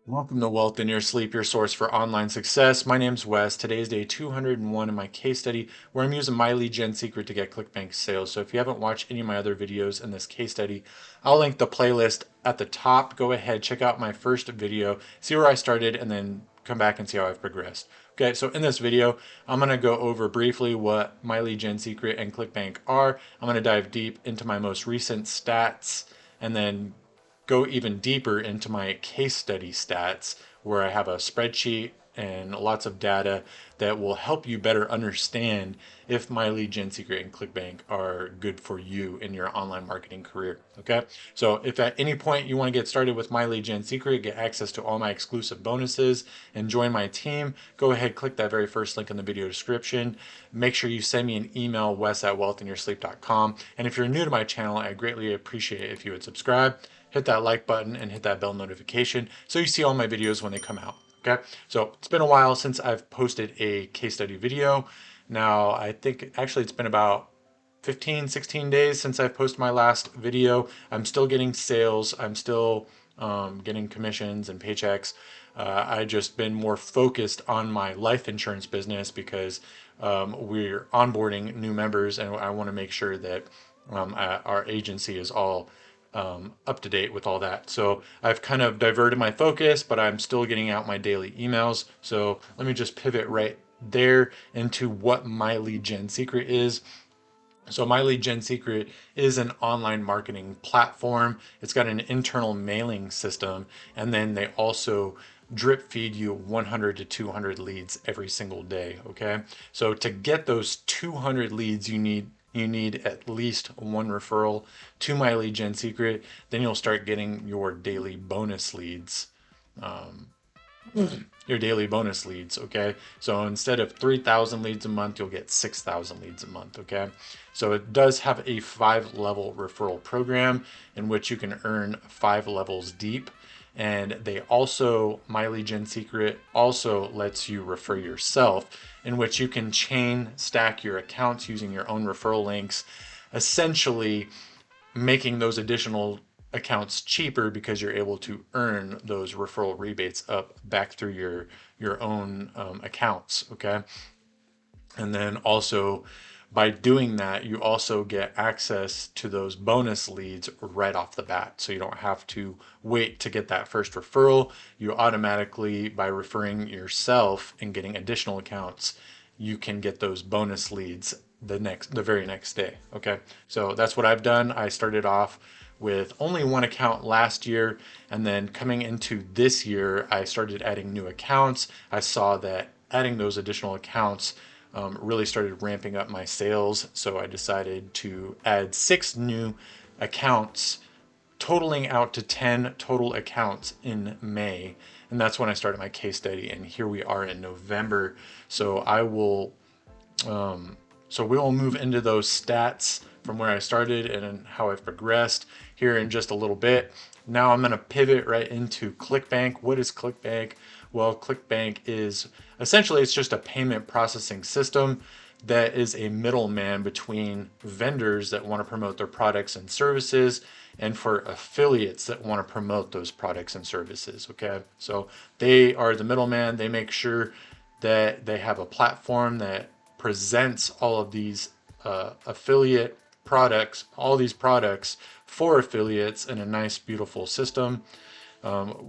Welcome to Wealth in Your Sleep, your source for online success. My name's Wes. Today is day 201 in my case study where I'm using MyLeadGenSecret to get Clickbank sales. So if you haven't watched any of my other videos in this case study, I'll link the playlist at the top. Go ahead, check out my first video, see where I started, and then come back and see how I've progressed. Okay, so in this video, I'm going to go over briefly what MyLeadGenSecret and Clickbank are. I'm going to dive deep into my most recent stats and then go even deeper into my case study stats where I have a spreadsheet and lots of data that will help you better understand if MyLeadGenSecret and Clickbank are good for you in your online marketing career. Okay, so if at any point you want to get started with MyLeadGenSecret, get access to all my exclusive bonuses, and join my team, go ahead, click that very first link in the video description. Make sure you send me an email, wes@wealthinyoursleep.com. And if you're new to my channel, I greatly appreciate it if you would subscribe, hit that like button, and hit that bell notification so you see all my videos when they come out. Okay, so it's been a while since I've posted a case study video. Now, I think actually it's been about 15, 16 days since I've posted my last video. I'm still getting sales. I'm still getting commissions and paychecks. I just been more focused on my life insurance business because we're onboarding new members and I want to make sure that our agency is all up to date with all that. So I've kind of diverted my focus, but I'm still getting out my daily emails. So let me just pivot right there into what MyLeadGenSecret is. So MyLeadGenSecret is an online marketing platform. It's got an internal mailing system, and then they also drip feed you 100 to 200 leads every single day. Okay, so to get those 200 leads, you need at least one referral to MyLeadGenSecret. Then you'll start getting your daily bonus leads. Um, your daily bonus leads, okay? So instead of 3,000 leads a month, you'll get 6,000 leads a month, okay? So it does have a 5-level referral program in which you can earn 5 levels deep. And they also, MyLeadGenSecret also lets you refer yourself, in which you can chain stack your accounts using your own referral links, essentially making those additional accounts cheaper because you're able to earn those referral rebates up back through your own accounts. Okay, and then also by doing that, you also get access to those bonus leads right off the bat. So you don't have to wait to get that first referral. You automatically, by referring yourself and getting additional accounts, you can get those bonus leads the very next day. Okay, so that's what I've done. I started off with only one account last year, and then coming into this year, I started adding new accounts. I saw that adding those additional accounts really started ramping up my sales. So I decided to add 6 new accounts, totaling out to 10 total accounts in May. And that's when I started my case study. And here we are in November. So so we will move into those stats from where I started and how I've progressed here in just a little bit. Now I'm going to pivot right into Clickbank. What is Clickbank? Well, Clickbank is essentially it's just a payment processing system that is a middleman between vendors that want to promote their products and services and for affiliates that want to promote those products and services. Okay, so they are the middleman. They make sure that they have a platform that presents all of these affiliate products, all these products for affiliates in a nice, beautiful system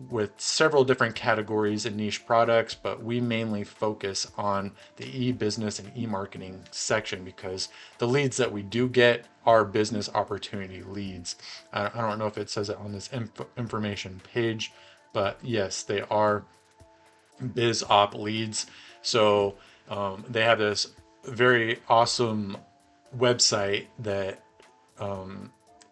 with several different categories and niche products, but we mainly focus on the e-business and e-marketing section because the leads that we do get are business opportunity leads. I don't know if it says it on this information page, but yes, they are biz op leads. So they have this very awesome website that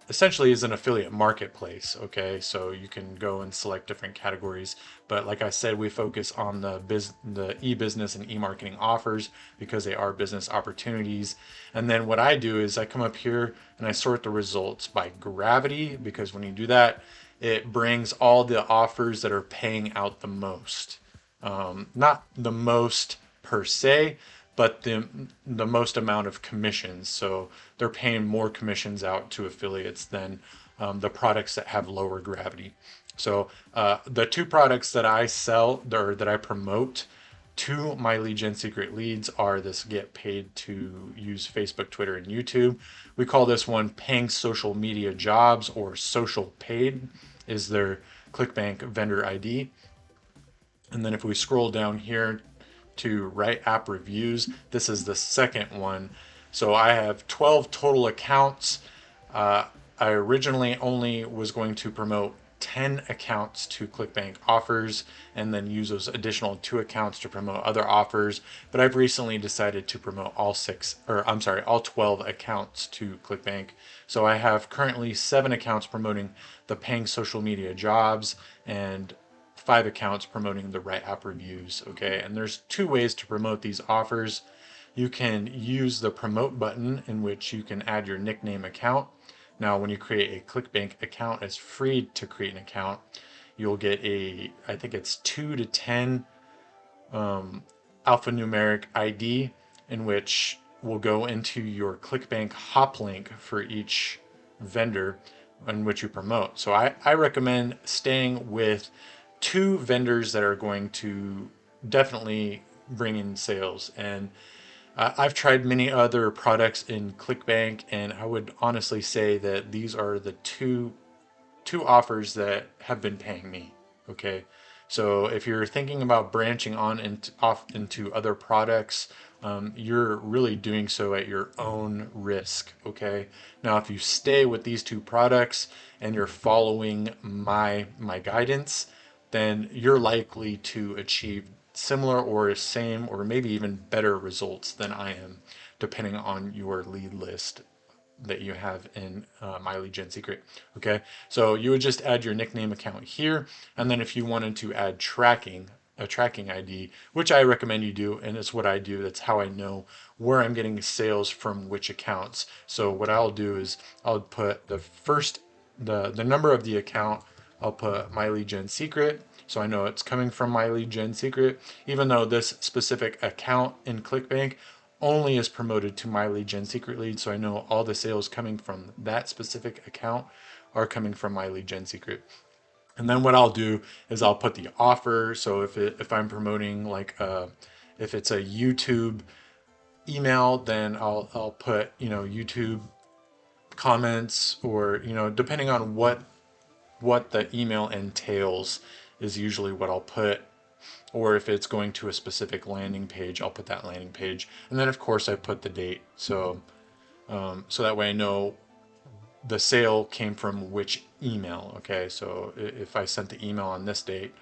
essentially is an affiliate marketplace. Okay, so you can go and select different categories, but like I said, we focus on the e-business and e-marketing offers because they are business opportunities. And then what I do is I come up here and I sort the results by gravity, because when you do that, it brings all the offers that are paying out the most. Not the most per se, but the most amount of commissions. So they're paying more commissions out to affiliates than the products that have lower gravity. So the two products that I sell or that I promote to my lead gen secret leads are this get paid to use Facebook, Twitter, and YouTube. We call this one paying social media jobs, or social paid is their Clickbank vendor ID. And then if we scroll down here to write app reviews, this is the second one. So I have 12 total accounts. I originally only was going to promote 10 accounts to Clickbank offers and then use those additional 2 accounts to promote other offers. But I've recently decided to promote all 12 accounts to Clickbank. So I have currently 7 accounts promoting the paying social media jobs and 5 accounts promoting the right app reviews. Okay. And there's 2 ways to promote these offers. You can use the promote button, in which you can add your nickname account. Now, when you create a Clickbank account, it's free to create an account. You'll get I think it's 2 to 10 alphanumeric ID, in which will go into your Clickbank hop link for each vendor in which you promote. So I recommend staying with 2 vendors that are going to definitely bring in sales. And I've tried many other products in Clickbank, and I would honestly say that these are the two offers that have been paying me. Okay, so if you're thinking about branching on off into other products, you're really doing so at your own risk. Okay, now if you stay with these 2 products and you're following my guidance, then you're likely to achieve similar or same or maybe even better results than I am, depending on your lead list that you have in MyLeadGenSecret. Okay, so you would just add your nickname account here, and then if you wanted to add a tracking ID, which I recommend you do, and it's what I do. That's how I know where I'm getting sales from which accounts. So what I'll do is I'll put the number of the account. I'll put MyLeadGenSecret, so I know it's coming from MyLeadGenSecret, even though this specific account in Clickbank only is promoted to MyLeadGenSecret lead. So I know all the sales coming from that specific account are coming from MyLeadGenSecret. And then what I'll do is I'll put the offer. So if I'm promoting if it's a YouTube email, then I'll put YouTube comments, or depending on what the email entails is usually what I'll put. Or if it's going to a specific landing page, I'll put that landing page. And then of course I put the date. So that way I know the sale came from which email. Okay, so if I sent the email on this date,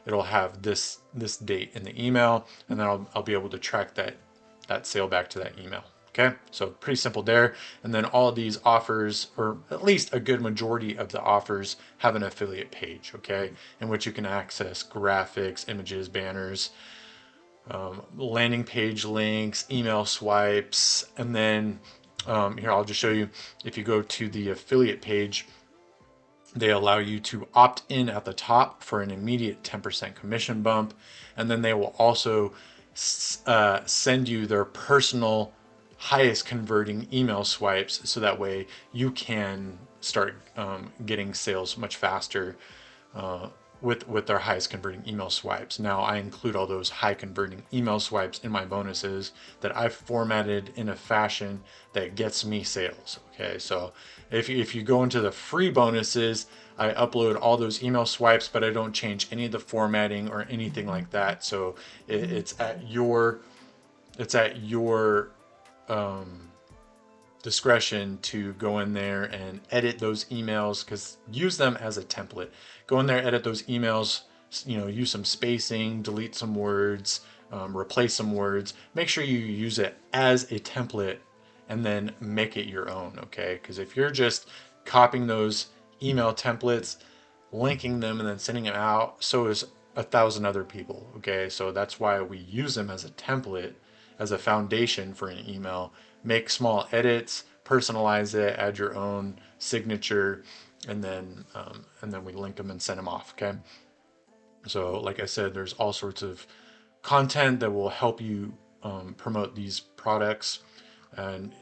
it'll have this date in the email, and then I'll be able to track that sale back to that email. Okay, so pretty simple there. And then all of these offers, or at least a good majority of the offers, have an affiliate page, okay, in which you can access graphics, images, banners, landing page links, email swipes. And then here, I'll just show you. If you go to the affiliate page, they allow you to opt in at the top for an immediate 10% commission bump. And then they will also send you their personal highest converting email swipes, so that way you can start getting sales much faster with their highest converting email swipes. Now I include all those high converting email swipes in my bonuses that I've formatted in a fashion that gets me sales. Okay, so if you go into the free bonuses, I upload all those email swipes, but I don't change any of the formatting or anything like that. So it's at your discretion to go in there and edit those emails, because use them as a template. Go in there, edit those emails, use some spacing, delete some words, replace some words. Make sure you use it as a template and then make it your own, okay? Because if you're just copying those email templates, linking them, and then sending them out, so is 1,000 other people, okay? So that's why we use them as a template, as a foundation for an email. Make small edits, personalize it, add your own signature, and then we link them and send them off. Okay. So like I said, there's all sorts of content that will help you promote these products. And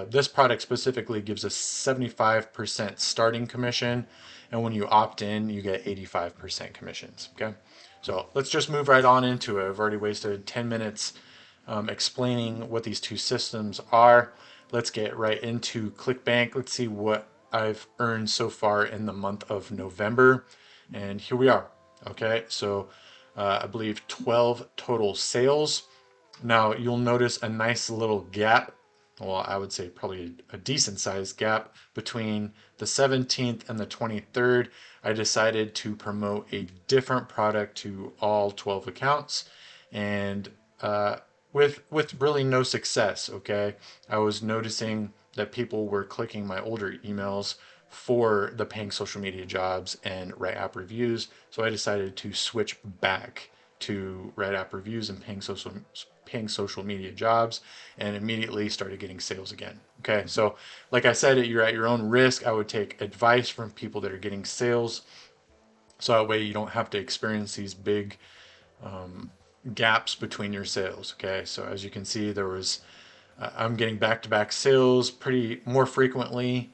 this product specifically gives us 75% starting commission, and when you opt in, you get 85% commissions. Okay, so let's just move right on into it. I've already wasted 10 minutes explaining what these two systems are. Let's get right into Clickbank. Let's see what I've earned so far in the month of November. And here we are. Okay, so I believe 12 total sales. Now you'll notice a nice little gap. Well, I would say probably a decent sized gap between the 17th and the 23rd. I decided to promote a different product to all 12 accounts, and with really no success. Okay, I was noticing that people were clicking my older emails for the paying social media jobs and Write App reviews, so I decided to switch back to Write App reviews and paying social media jobs, and immediately started getting sales again. Okay, so like I said, you're at your own risk. I would take advice from people that are getting sales, so that way you don't have to experience these big gaps between your sales. Okay, so as you can see, there was I'm getting back-to-back sales pretty more frequently,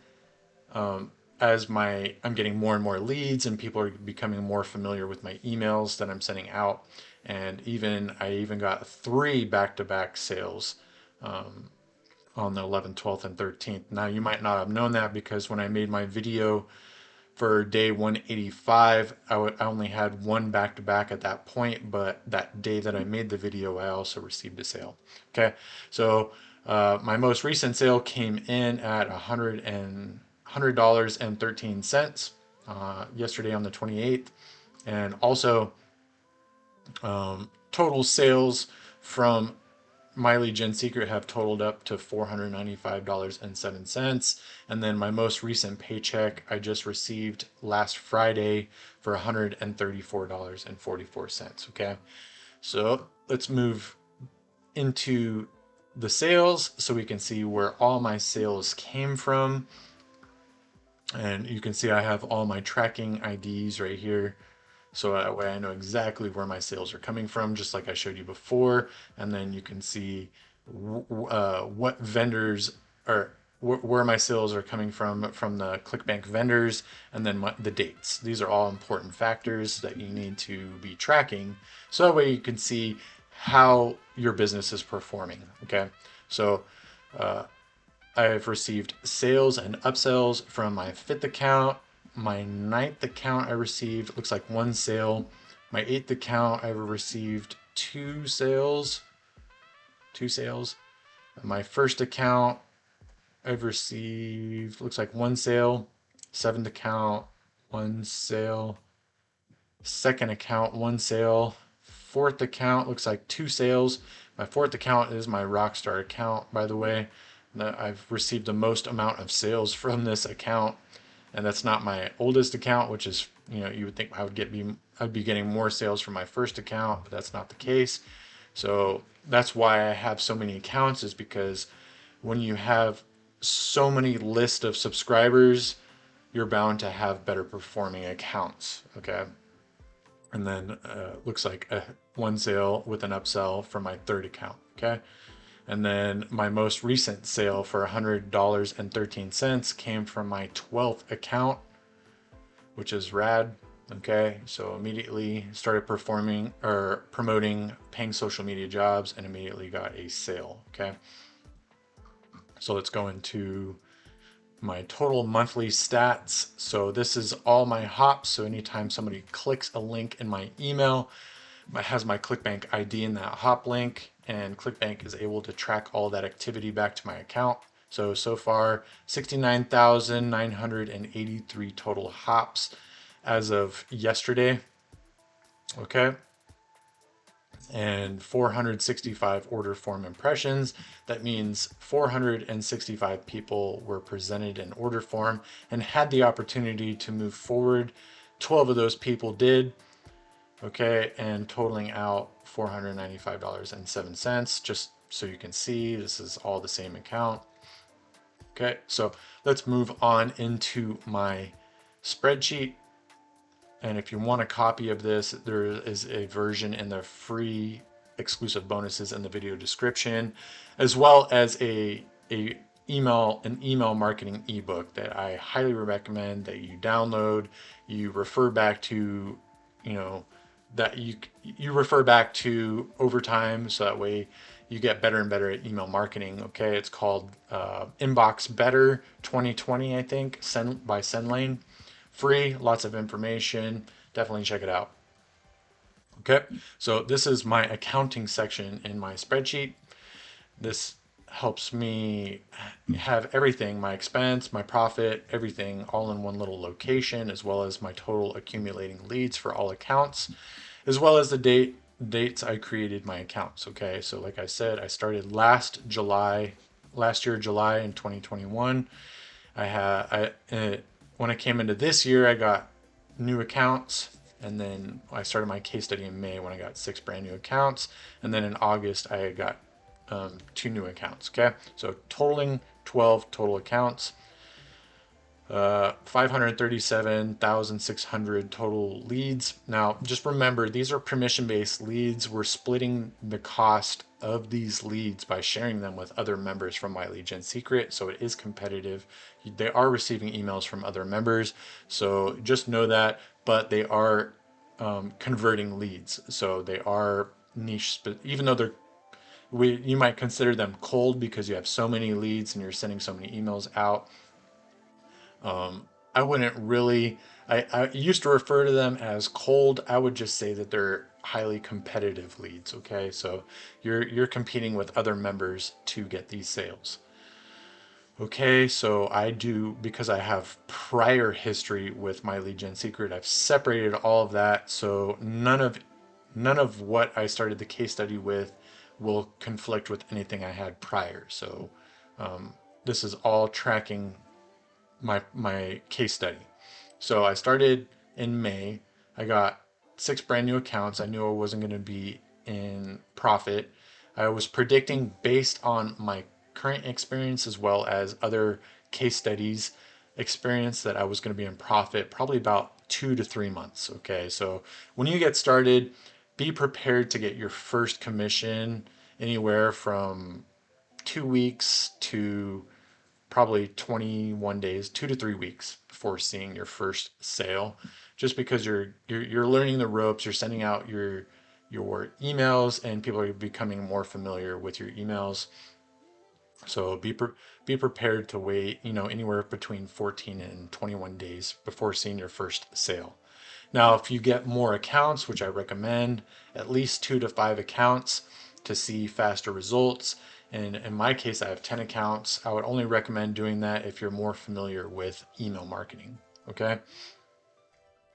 as I'm getting more and more leads, and people are becoming more familiar with my emails that I'm sending out. And I even got 3 back-to-back sales on the 11th, 12th, and 13th. Now you might not have known that because when I made my video for day 185, I only had 1 back-to-back at that point, but that day that I made the video, I also received a sale. Okay, so my most recent sale came in at $100.13 yesterday on the 28th, and also total sales from MyLeadGenSecret have totaled up to $495.07. And then my most recent paycheck I just received last Friday for $134.44. Okay, so let's move into the sales so we can see where all my sales came from. And you can see I have all my tracking IDs right here, so that way I know exactly where my sales are coming from, just like I showed you before. And then you can see what vendors are, where my sales are coming from the Clickbank vendors, and then the dates. These are all important factors that you need to be tracking, so that way you can see how your business is performing. Okay, so I've received sales and upsells from my 5th account. My 9th account I received, looks like 1 sale. My 8th account I received 2 sales. My 1st account I've received, looks like 1 sale. 7th account, 1 sale. 2nd account, 1 sale. 4th account looks like 2 sales. My 4th account is my Rockstar account, by the way. I've received the most amount of sales from this account, and that's not my oldest account, which is, you would think I'd be getting more sales from my 1st account, but that's not the case. So that's why I have so many accounts, is because when you have so many lists of subscribers, you're bound to have better performing accounts. Okay, and then looks like 1 sale with an upsell for my 3rd account. Okay, and then my most recent sale for $100.13 came from my 12th account, which is rad. Okay, so immediately started promoting paying social media jobs, and immediately got a sale. Okay, so let's go into my total monthly stats. So this is all my hops. So anytime somebody clicks a link in my email, it has my Clickbank ID in that hop link, and Clickbank is able to track all that activity back to my account. So far 69,983 total hops as of yesterday. Okay, and 465 order form impressions. That means 465 people were presented an order form and had the opportunity to move forward. 12 of those people did. Okay, and totaling out $495.07. Just so you can see, this is all the same account. Okay, so let's move on into my spreadsheet. And if you want a copy of this, there is a version in the free exclusive bonuses in the video description, as well as a an email marketing ebook that I highly recommend that you download. You refer back to, you know, that you refer back to over time, so that way you get better and better at email marketing. Okay, it's called Inbox Better 2020, I think, by SendLane. Free, lots of information. Definitely check it out. Okay, so this is my accounting section in my spreadsheet. This helps me have everything, my expense, my profit, everything all in one little location, as well as my total accumulating leads for all accounts, as well as the dates I created my accounts. Okay, so like I said, I started last year, July in 2021. When I came into this year, I got new accounts, and then I started my case study in May when I got 6 brand new accounts, and then in August I got 2 new accounts. Okay, so totaling 12 total accounts, 537,600 total leads. Now, just remember, these are permission-based leads. We're splitting the cost of these leads by sharing them with other members from MyLeadGenSecret, so it is competitive. They are receiving emails from other members, so just know that, but they are converting leads. So they are niche, even though you might consider them cold because you have so many leads and you're sending so many emails out. I wouldn't really. I used to refer to them as cold. I would just say that they're highly competitive leads. Okay, so you're competing with other members to get these sales. Okay, so I do, because I have prior history with MyLeadGenSecret, I've separated all of that, so none of what I started the case study with will conflict with anything I had prior. So this is all tracking my case study. So I started in May. I got 6 brand new accounts. I knew I wasn't going to be in profit. I was predicting, based on my current experience as well as other case studies experience, that I was going to be in profit probably about 2 to 3 months. Okay, so when you get started, be prepared to get your first commission anywhere from 2 weeks to probably 21 days, 2 to 3 weeks before seeing your first sale, just because you're learning the ropes. You're sending out your emails, and people are becoming more familiar with your emails. So be prepared to wait, anywhere between 14 and 21 days before seeing your first sale. Now, if you get more accounts, which I recommend, at least 2 to 5 accounts to see faster results. And in my case, I have 10 accounts. I would only recommend doing that if you're more familiar with email marketing. Okay.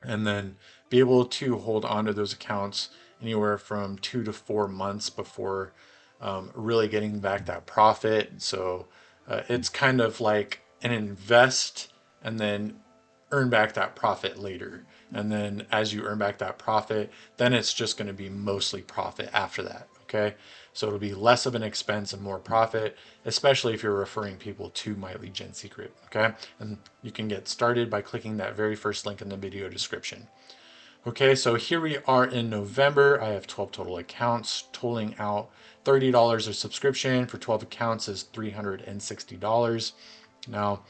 And then be able to hold on to those accounts anywhere from 2 to 4 months before really getting back that profit. So it's kind of like an invest and then earn back that profit later. And then as you earn back that profit, then it's just going to be mostly profit after that. Okay. So it'll be less of an expense and more profit, especially if you're referring people to MyLeadGenSecret. Okay. And you can get started by clicking that very first link in the video description. Okay, so here we are in November. I have 12 total accounts, totaling out $30 of subscription for 12 accounts is $360. Now,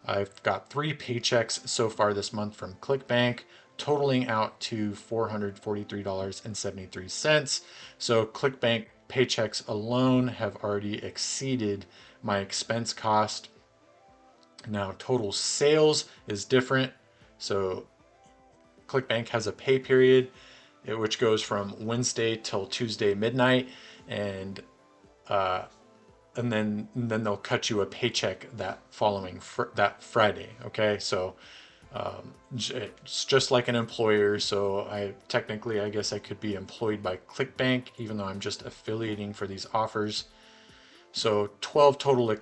I've got 3 paychecks so far this month from Clickbank, totaling out to $443.73. So Clickbank paychecks alone have already exceeded my expense cost. Now, total sales is different. So Clickbank has a pay period, which goes from Wednesday till Tuesday midnight, and then they'll cut you a paycheck that following that Friday. Okay, so it's just like an employer. So I guess I could be employed by Clickbank, even though I'm just affiliating for these offers. So 12 total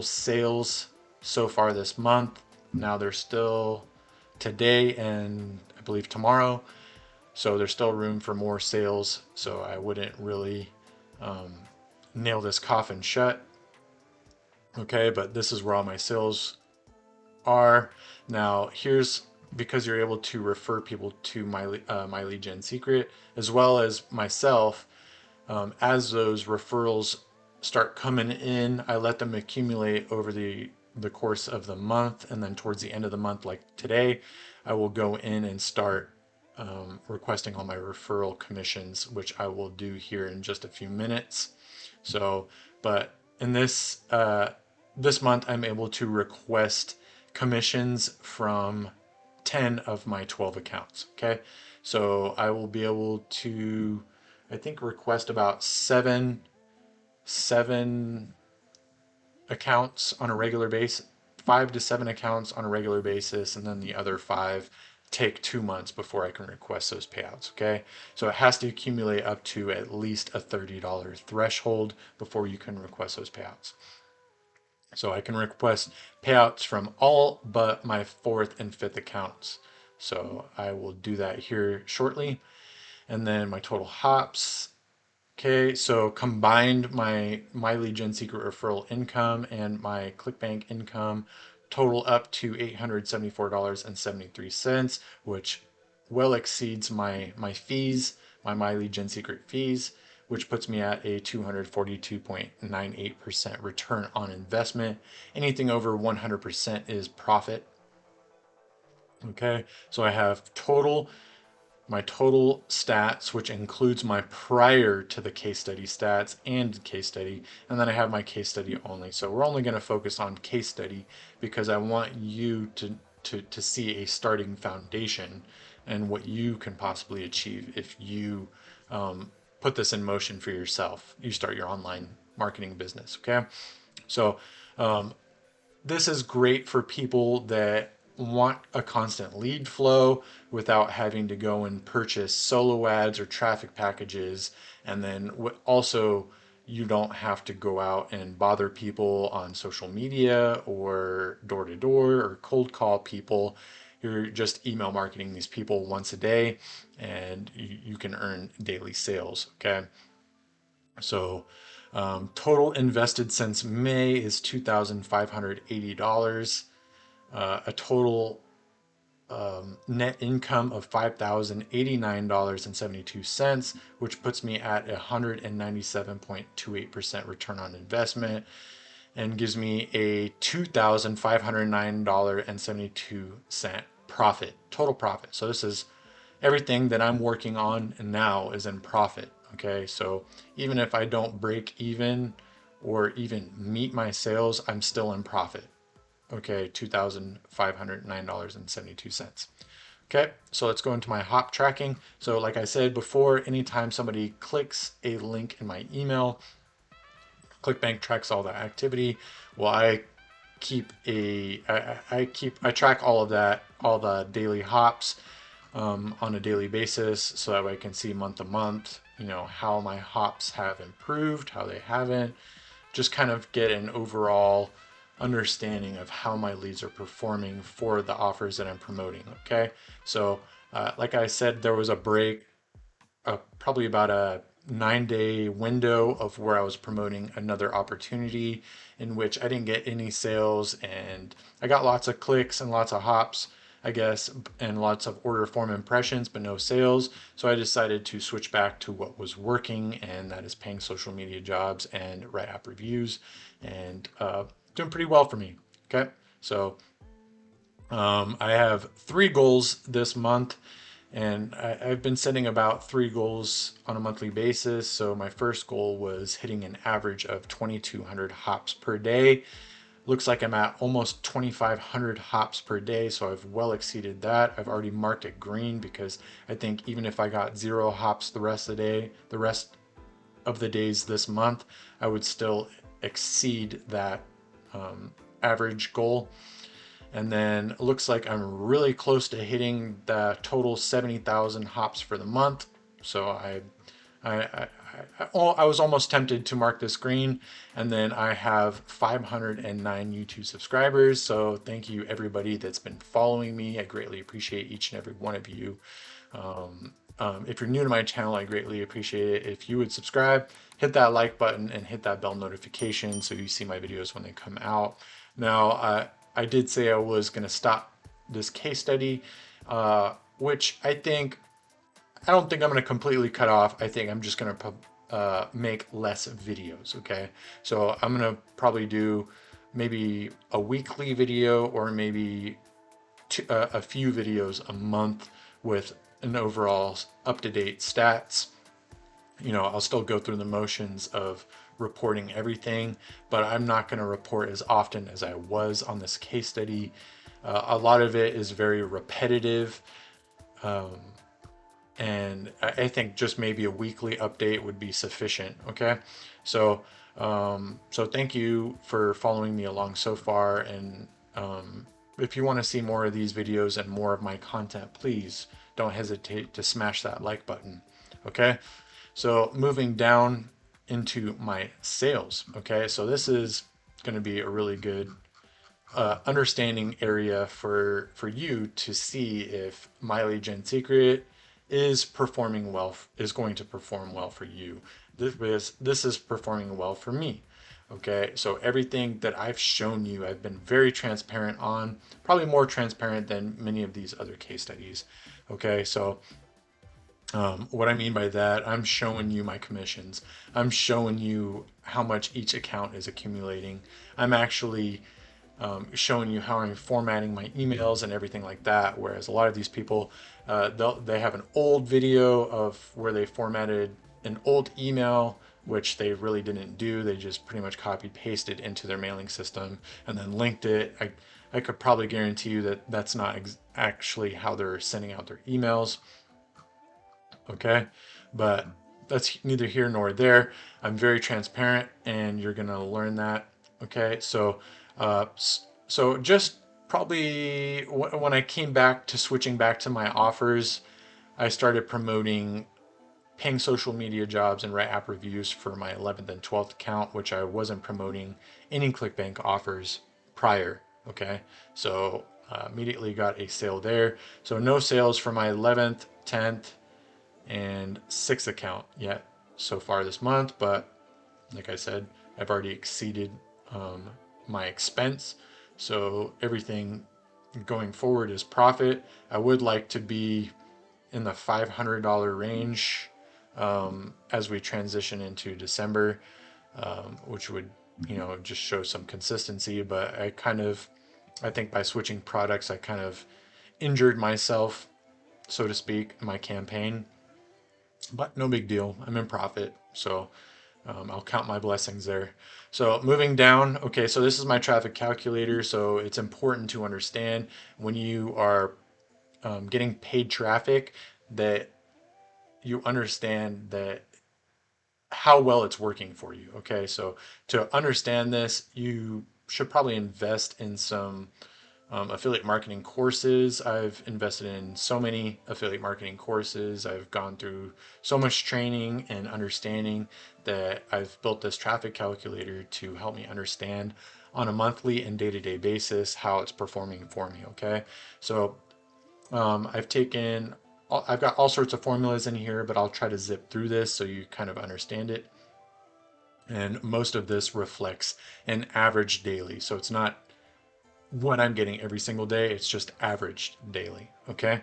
sales so far this month. Now there's still today and I believe tomorrow, so there's still room for more sales. So I wouldn't really nail this coffin shut. Okay, but this is where all my sales are. Now here's, because you're able to refer people to MyLeadGenSecret as well as myself, as those referrals start coming in, I let them accumulate over the course of the month, and then towards the end of the month, like today, I will go in and start requesting all my referral commissions, which I will do here in just a few minutes. So, but in this month, I'm able to request commissions from 10 of my 12 accounts. Okay, so I will be able to, I think, request about seven accounts on a regular basis, 5 to 7 accounts on a regular basis, and then the other 5 take 2 months before I can request those payouts. Okay, so it has to accumulate up to at least a $30 threshold before you can request those payouts. So I can request payouts from all but my 4th and 5th accounts. So I will do that here shortly. And then my total hops. Okay, so combined my MyLeadGenSecret referral income and my Clickbank income total up to $874.73, which well exceeds my fees, my MyLeadGenSecret fees, which puts me at a 242.98% return on investment. Anything over 100% is profit. Okay, so I have my total stats, which includes my prior to the case study stats and case study, and then I have my case study only. So we're only going to focus on case study because I want you to see a starting foundation and what you can possibly achieve if you put this in motion for yourself. You start your online marketing business. Okay, so this is great for people that want a constant lead flow without having to go and purchase solo ads or traffic packages. And then also, you don't have to go out and bother people on social media or door to door or cold call people. You're just email marketing these people once a day, and you can earn daily sales. Okay. So total invested since May is $2,580. A total net income of $5,089.72, which puts me at 197.28% return on investment and gives me a $2,509.72 profit, total profit. So this is everything that I'm working on and now is in profit. Okay, so even if I don't break even or even meet my sales, I'm still in profit. Okay, $2,509.72. Okay, so let's go into my hop tracking. So like I said before, anytime somebody clicks a link in my email, Clickbank tracks all that activity. Well, I track all of that, all the daily hops on a daily basis, so that way I can see month to month, how my hops have improved, how they haven't, just kind of get an overall understanding of how my leads are performing for the offers that I'm promoting. Okay, so like I said, there was a break, probably about a 9-day window of where I was promoting another opportunity in which I didn't get any sales, and I got lots of clicks and lots of hops, I guess, and lots of order form impressions, but no sales. So I decided to switch back to what was working, and that is paying social media jobs and write app reviews, and doing pretty well for me. Okay, so I have 3 goals this month, and I've been setting about 3 goals on a monthly basis. So my first goal was hitting an average of 2,200 hops per day. Looks like I'm at almost 2,500 hops per day, so I've well exceeded that. I've already marked it green because I think even if I got 0 hops the rest of the days this month, I would still exceed that average goal. And then it looks like I'm really close to hitting the total 70,000 hops for the month. So I was almost tempted to mark this green. And then I have 509 YouTube subscribers. So thank you everybody that's been following me. I greatly appreciate each and every one of you. If you're new to my channel, I greatly appreciate it if you would subscribe, hit that like button, and hit that bell notification so you see my videos when they come out. Now, I did say I was going to stop this case study, which I don't think I'm going to completely cut off. I think I'm just going to make less videos. Okay, so I'm gonna probably do maybe a weekly video, or maybe a few videos a month with an overall up-to-date stats. I'll still go through the motions of reporting everything, but I'm not going to report as often as I was on this case study. A lot of it is very repetitive, and I think just maybe a weekly update would be sufficient. Okay, so so thank you for following me along so far, and if you want to see more of these videos and more of my content, please don't hesitate to smash that like button. Okay, so moving down into my sales. Okay, so this is going to be a really good understanding area for you to see if MyLeadGenSecret is performing well, is going to perform well for you. This is performing well for me. Okay, so everything that I've shown you, I've been very transparent on, probably more transparent than many of these other case studies. Okay, so what I mean by that, I'm showing you my commissions. I'm showing you how much each account is accumulating. I'm actually showing you how I'm formatting my emails and everything like that. Whereas a lot of these people, they have an old video of where they formatted an old email, which they really didn't do. They just pretty much copy pasted into their mailing system and then linked it. I could probably guarantee you that that's not actually how they're sending out their emails. Okay, but that's neither here nor there. I'm very transparent, and you're gonna learn that. Okay, so so just probably when I came back to switching back to my offers, I started promoting paying social media jobs and write app reviews for my 11th and 12th account, which I wasn't promoting any Clickbank offers prior. Okay, so immediately got a sale there. So no sales for my 11th, 10th, and 6th account yet so far this month, but like I said, I've already exceeded my expense, so everything going forward is profit. I would like to be in the $500 range as we transition into December, which would just show some consistency. But I think by switching products, I kind of injured myself, so to speak, in my campaign. But no big deal. I'm in profit, so I'll count my blessings there. So moving down, okay, so this is my traffic calculator. So it's important to understand when you are getting paid traffic that you understand that how well it's working for you. Okay, so to understand this, you should probably invest in some affiliate marketing courses. I've invested in so many affiliate marketing courses. I've gone through so much training and understanding that I've built this traffic calculator to help me understand on a monthly and day-to-day basis how it's performing for me. Okay, so I've got all sorts of formulas in here, but I'll try to zip through this so you kind of understand it. And most of this reflects an average daily. So it's not what I'm getting every single day, it's just averaged daily. Okay.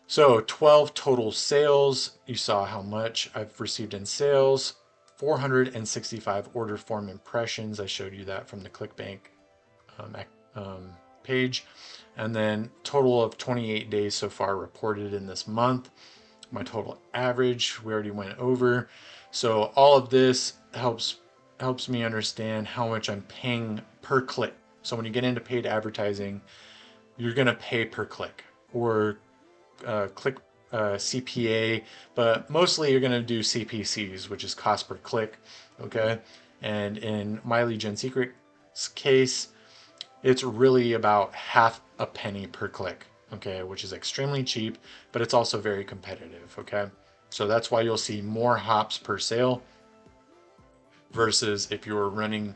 So 12 total sales. You saw how much I've received in sales. 465 order form impressions. I showed you that from the Clickbank page. And then total of 28 days so far reported in this month. My total average, we already went over. So all of this helps me understand how much I'm paying per click. So when you get into paid advertising, you're going to pay per click, or click CPA, but mostly you're going to do CPCs, which is cost per click. Okay. And in MyLeadGenSecret's case, it's really about half a penny per click. Okay. Which is extremely cheap, but it's also very competitive. Okay. So that's why you'll see more hops per sale versus if you were running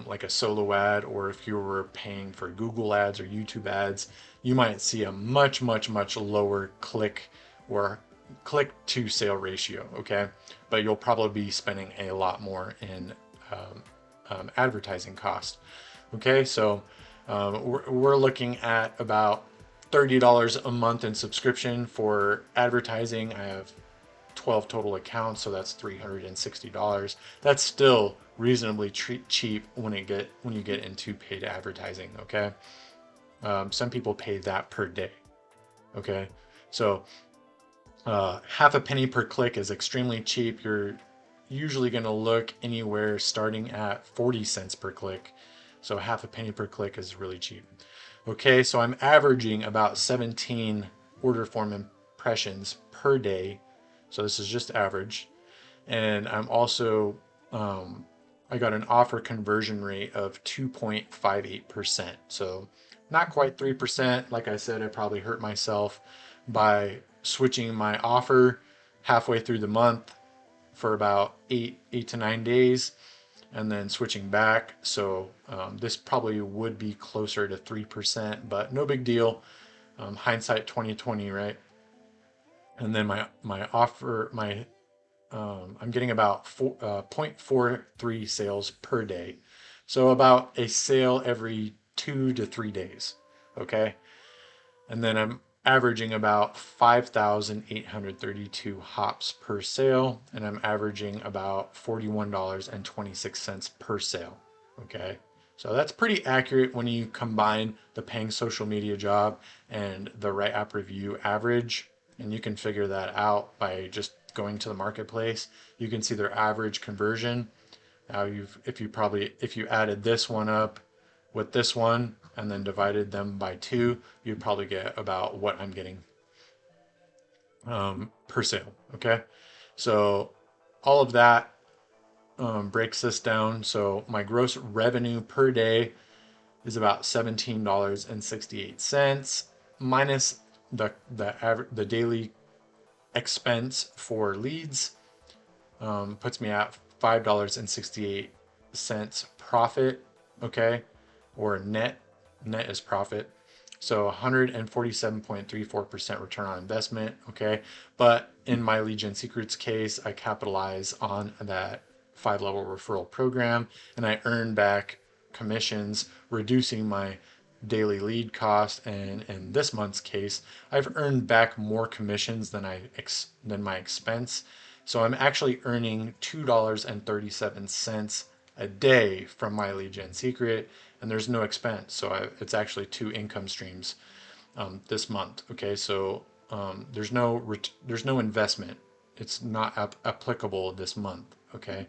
like a solo ad, or if you were paying for Google ads or YouTube ads, you might see a much lower click to sale ratio. Okay, but you'll probably be spending a lot more in advertising cost. Okay, so we're looking at about $30 a month in subscription for advertising. I have 12 total accounts, so that's $360. That's still reasonably cheap when you get into paid advertising. Okay, some people pay that per day. Okay, so half a penny per click is extremely cheap. You're usually going to look anywhere starting at 40 cents per click. So half a penny per click is really cheap. Okay, so I'm averaging about 17 order form impressions per day. So this is just average. And I'm also, I got an offer conversion rate of 2.58%. So not quite 3%. Like I said, I probably hurt myself by switching my offer halfway through the month for about eight to 9 days, and then switching back. So this probably would be closer to 3%, but no big deal. Hindsight 2020, right? And then my offer, I'm getting about 0.43 sales per day. So about a sale every 2 to 3 days. Okay. And then I'm averaging about 5,832 hops per sale, and I'm averaging about $41.26 per sale. Okay. So that's pretty accurate when you combine the paying social media job and the right app review average. And you can figure that out by just going to the marketplace. You can see their average conversion. Now if you added this one up with this one and then divided them by 2, you'd probably get about what I'm getting per sale. Okay, so all of that breaks this down. So my gross revenue per day is about $17.68 minus the daily expense for leads, puts me at $5.68 profit. Okay, or net is profit. So 147.34% return on investment. Okay, but in my Lead Gen Secrets case, I capitalize on that 5-level referral program, and I earn back commissions, reducing my daily lead cost. And in this month's case, I've earned back more commissions than my expense. So I'm actually earning $2.37 a day from my Lead Gen Secret, and there's no expense. So it's actually 2 income streams this month. Okay, so there's no investment. It's not applicable this month. Okay,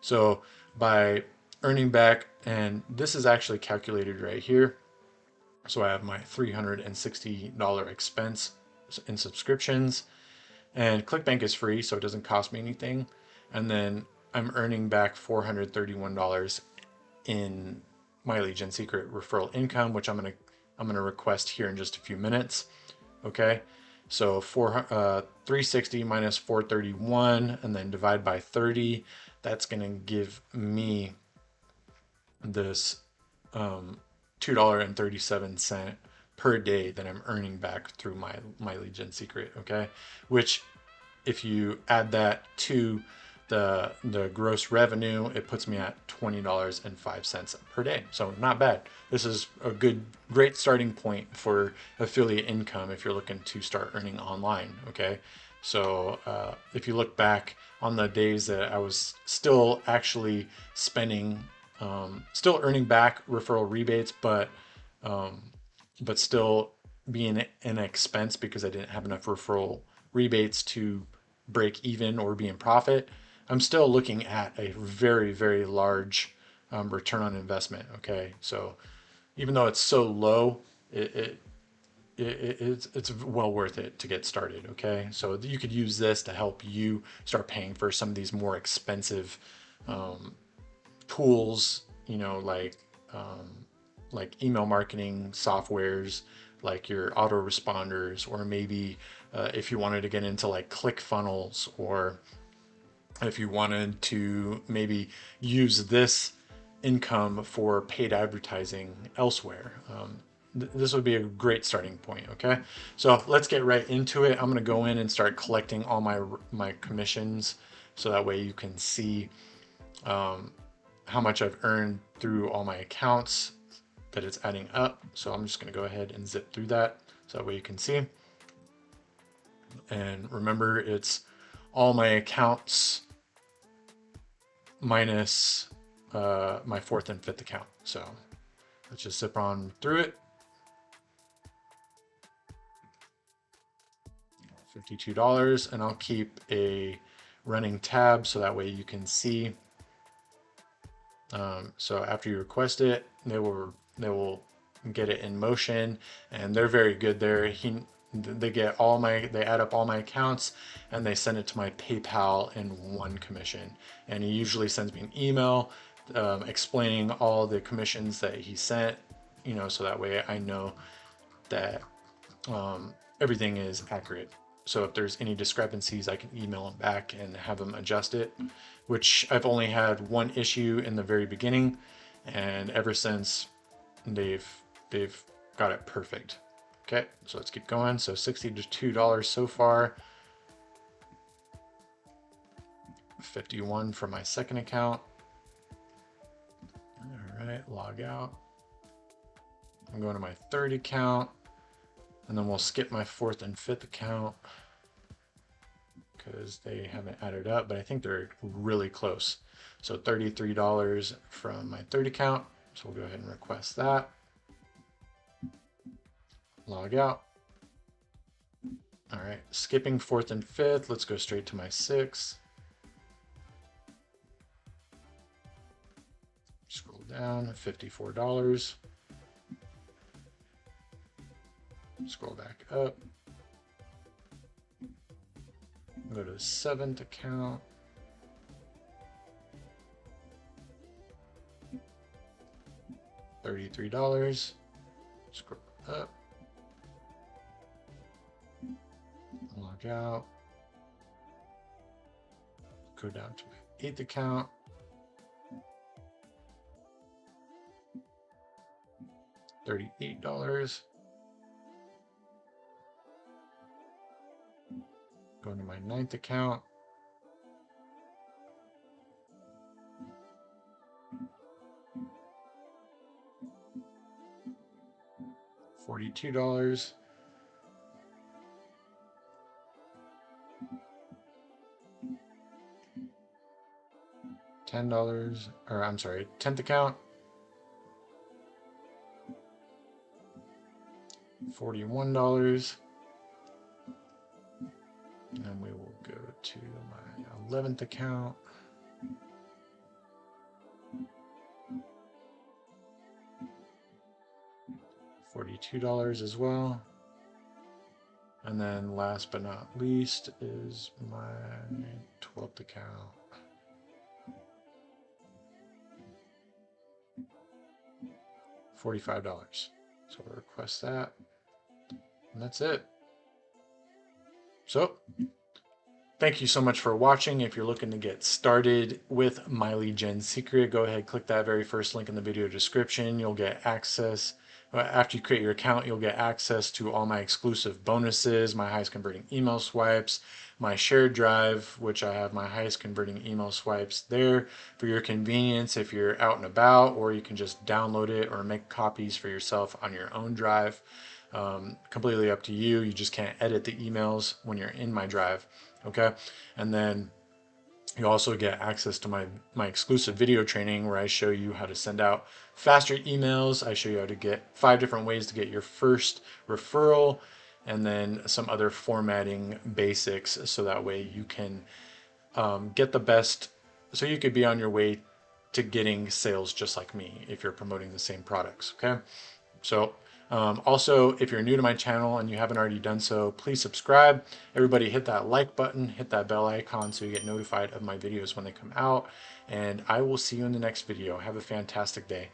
so by earning back, and this is actually calculated right here. So I have my $360 expense in subscriptions, and Clickbank is free, so it doesn't cost me anything. And then I'm earning back $431 in my Lead Gen Secret referral income, which I'm gonna request here in just a few minutes. Okay, so 360 minus 431, and then divide by 30. That's gonna give me this $2.37 per day that I'm earning back through my Lead Gen Secret. Okay, which if you add that to the gross revenue, it puts me at $20.05 per day. So not bad. This is a great starting point for affiliate income if you're looking to start earning online. Okay, so if you look back on the days that I was still actually spending, still earning back referral rebates, but still being an expense because I didn't have enough referral rebates to break even or be in profit, I'm still looking at a very, very large return on investment. Okay, so even though it's so low, it's well worth it to get started. Okay, so you could use this to help you start paying for some of these more expensive tools, like email marketing softwares, like your autoresponders, or maybe if you wanted to get into like ClickFunnels, or if you wanted to maybe use this income for paid advertising elsewhere. This would be a great starting point. Okay, so let's get right into it. I'm going to go in and start collecting all my commissions, so that way you can see how much I've earned through all my accounts, that it's adding up. So I'm just going to go ahead and zip through that, so that way you can see. And remember, it's all my accounts minus my fourth and fifth account. So let's just zip on through it. $52, and I'll keep a running tab so that way you can see. So after you request it, they will get it in motion, and they're very good there. They add up all my accounts, and they send it to my PayPal in one commission. And he usually sends me an email explaining all the commissions that he sent, so that way I know that everything is accurate. So if there's any discrepancies, I can email them back and have them adjust it, which I've only had one issue in the very beginning, and ever since they've got it perfect. Okay, so let's keep going. So $62 so far. 51 for my second account. All right, log out. I'm going to my third account, and then we'll skip my fourth and fifth account because they haven't added up, but I think they're really close. So $33 from my third account. So we'll go ahead and request that. Log out. All right, skipping fourth and fifth. Let's go straight to my sixth. Scroll down, $54. Scroll back up. Go to the seventh account. $33. Scroll up. Log out. Go down to my eighth account. $38. Go to my ninth account. $42. $10, or I'm sorry, 10th account. $41. And we will go to my 11th account. $42 as well. And then last but not least is my 12th account. $45. So we'll request that. And that's it. So thank you so much for watching. If you're looking to get started with MyLeadGenSecret, go ahead, click that very first link in the video description. You'll get access. After you create your account, you'll get access to all my exclusive bonuses, my highest converting email swipes, my shared drive, which I have my highest converting email swipes there for your convenience if you're out and about, or you can just download it or make copies for yourself on your own drive. Completely up to you. You just can't edit the emails when you're in my drive. Okay. And then you also get access to my exclusive video training where I show you how to send out faster emails. I show you how to get 5 different ways to get your first referral, and then some other formatting basics so that way you can get the best, so you could be on your way to getting sales just like me if you're promoting the same products. Okay. So also, if you're new to my channel and you haven't already done so, please subscribe. Everybody hit that like button, hit that bell icon so you get notified of my videos when they come out. And I will see you in the next video. Have a fantastic day.